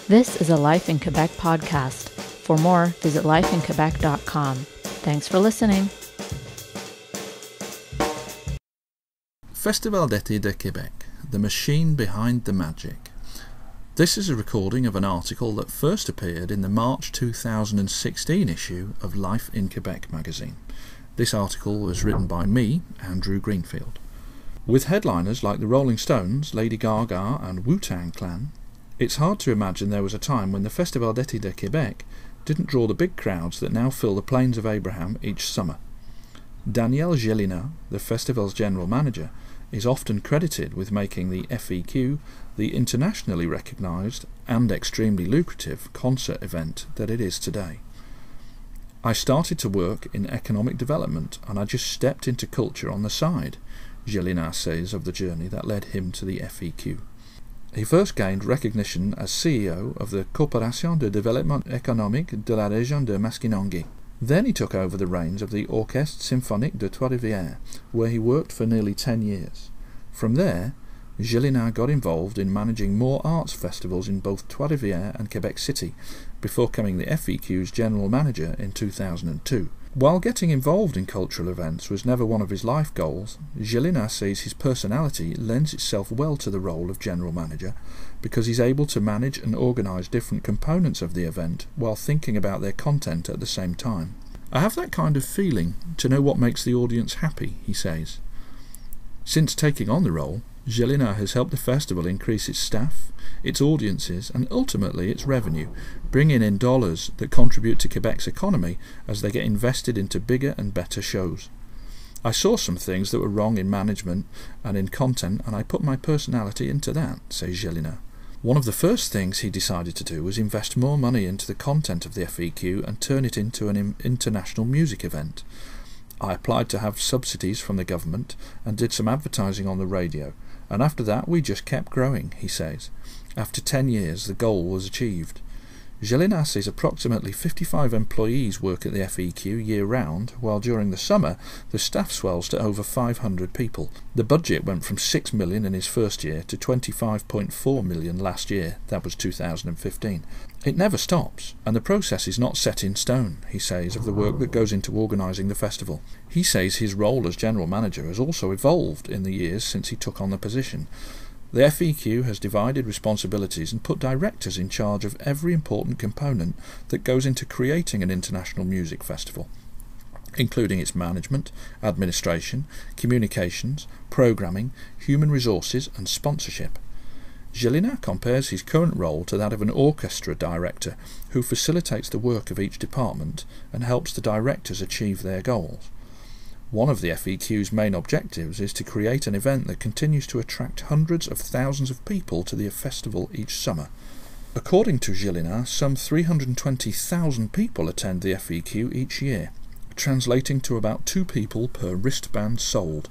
This is a Life in Quebec podcast. For more, visit lifeinquebec.com. Thanks for listening. Festival d'été de Québec, the machine behind the magic. This is a recording of an article that first appeared in the March 2016 issue of Life in Quebec Magazine. This article was written by me, Andrew Greenfield. With headliners like the Rolling Stones, Lady Gaga and Wu-Tang Clan, it's hard to imagine there was a time when the Festival d'été de Québec didn't draw the big crowds that now fill the Plains of Abraham each summer. Daniel Gélinas, the festival's general manager, is often credited with making the FEQ the internationally recognised and extremely lucrative concert event that it is today. I started to work in economic development and I just stepped into culture on the side, Gélinas says of the journey that led him to the FEQ. He first gained recognition as CEO of the Coopération de Développement Économique de la Région de Maskinongé. Then he took over the reins of the Orchestre Symphonique de Trois-Rivières, where he worked for nearly 10 years. From there, Gélinas got involved in managing more arts festivals in both Trois-Rivières and Quebec City, before becoming the FEQ's general manager in 2002. While getting involved in cultural events was never one of his life goals, Gélinas says his personality lends itself well to the role of general manager because he's able to manage and organise different components of the event while thinking about their content at the same time. I have that kind of feeling to know what makes the audience happy, he says. Since taking on the role, Gélinas has helped the festival increase its staff, its audiences and ultimately its revenue, bringing in dollars that contribute to Quebec's economy as they get invested into bigger and better shows. I saw some things that were wrong in management and in content and I put my personality into that, says Gélinas. One of the first things he decided to do was invest more money into the content of the FEQ and turn it into an international music event. I applied to have subsidies from the government and did some advertising on the radio. And after that we just kept growing, he says. After 10 years the goal was achieved. Gélinas says approximately 55 employees work at the FEQ year-round, while during the summer the staff swells to over 500 people. The budget went from $6 million in his first year to $25.4 million last year, that was 2015. It never stops, and the process is not set in stone, he says, of the work that goes into organising the festival. He says his role as general manager has also evolved in the years since he took on the position. The FEQ has divided responsibilities and put directors in charge of every important component that goes into creating an international music festival, including its management, administration, communications, programming, human resources and sponsorship. Gélinas compares his current role to that of an orchestra director who facilitates the work of each department and helps the directors achieve their goals. One of the FEQ's main objectives is to create an event that continues to attract hundreds of thousands of people to the festival each summer. According to Gélinas, some 320,000 people attend the FEQ each year, translating to about 2 people per wristband sold.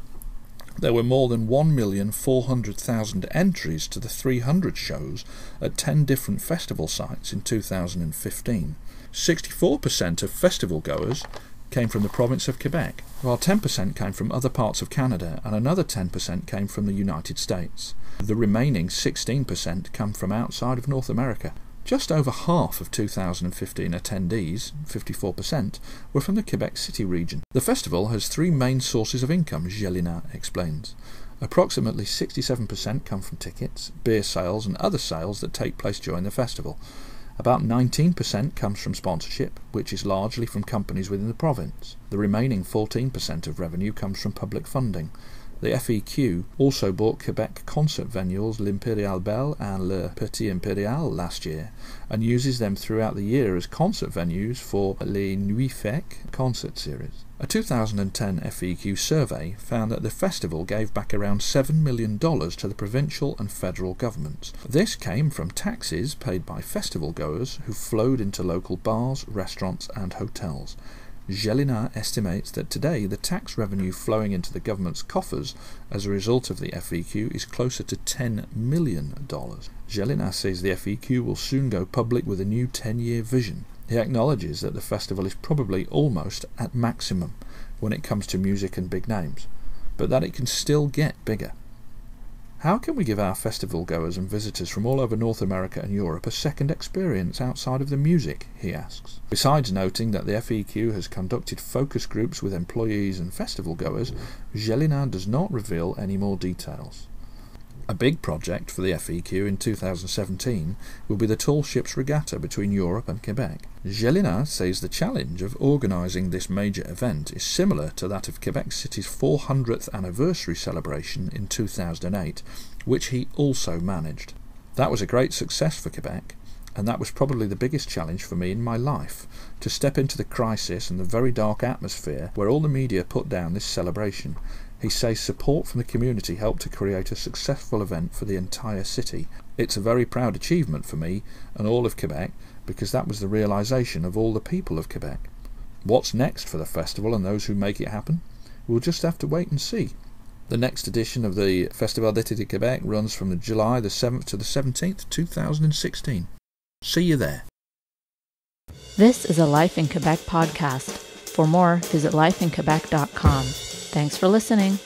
There were more than 1,400,000 entries to the 300 shows at 10 different festival sites in 2015. 64% of festival goers came from the province of Quebec, while 10% came from other parts of Canada and another 10% came from the United States. The remaining 16% come from outside of North America. Just over half of 2015 attendees, 54%, were from the Quebec City region. The festival has 3 main sources of income, Gélinas explains. Approximately 67% come from tickets, beer sales and other sales that take place during the festival. About 19% comes from sponsorship, which is largely from companies within the province. The remaining 14% of revenue comes from public funding. The FEQ also bought Quebec concert venues L'Impérial Belle and Le Petit Impérial last year, and uses them throughout the year as concert venues for Les Nuits Fêques concert series. A 2010 FEQ survey found that the festival gave back around $7 million to the provincial and federal governments. This came from taxes paid by festival goers who flowed into local bars, restaurants and hotels. Gélinas estimates that today the tax revenue flowing into the government's coffers as a result of the FEQ is closer to $10 million. Gélinas says the FEQ will soon go public with a new 10-year vision. He acknowledges that the festival is probably almost at maximum when it comes to music and big names, but that it can still get bigger. How can we give our festival goers and visitors from all over North America and Europe a second experience outside of the music, he asks. Besides noting that the FEQ has conducted focus groups with employees and festival goers, Gélinas does not reveal any more details. A big project for the FEQ in 2017 will be the Tall Ships Regatta between Europe and Quebec. Gélinas says the challenge of organising this major event is similar to that of Quebec City's 400th anniversary celebration in 2008, which he also managed. That was a great success for Quebec, and that was probably the biggest challenge for me in my life, to step into the crisis and the very dark atmosphere where all the media put down this celebration. He says support from the community helped to create a successful event for the entire city. It's a very proud achievement for me and all of Quebec, because that was the realisation of all the people of Quebec. What's next for the festival and those who make it happen? We'll just have to wait and see. The next edition of the Festival d'été de Québec runs from July the 7th to the 17th, 2016. See you there. This is a Life in Quebec podcast. For more, visit lifeinquebec.com. Thanks for listening.